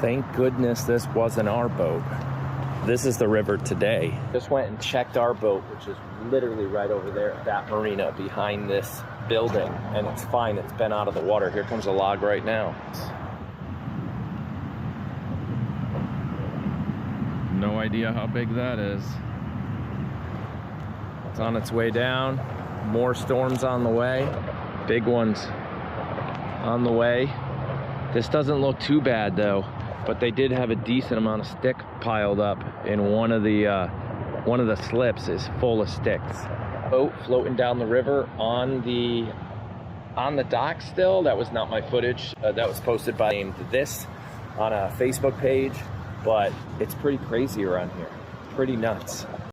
Thank goodness this wasn't our boat. This is the river today. Just went and checked our boat, which is literally right over there at that marina behind this building, and it's fine. It's been out of the water. Here comes a log right now. No idea how big that is. It's on its way down. More storms on the way. Big ones on the way. This doesn't look too bad though, but they did have a decent amount of stick piled up in one of the slips is full of sticks. Boat floating down the river on the dock still. That was not my footage. That was posted by this on a Facebook page, but it's pretty crazy around here. Pretty nuts.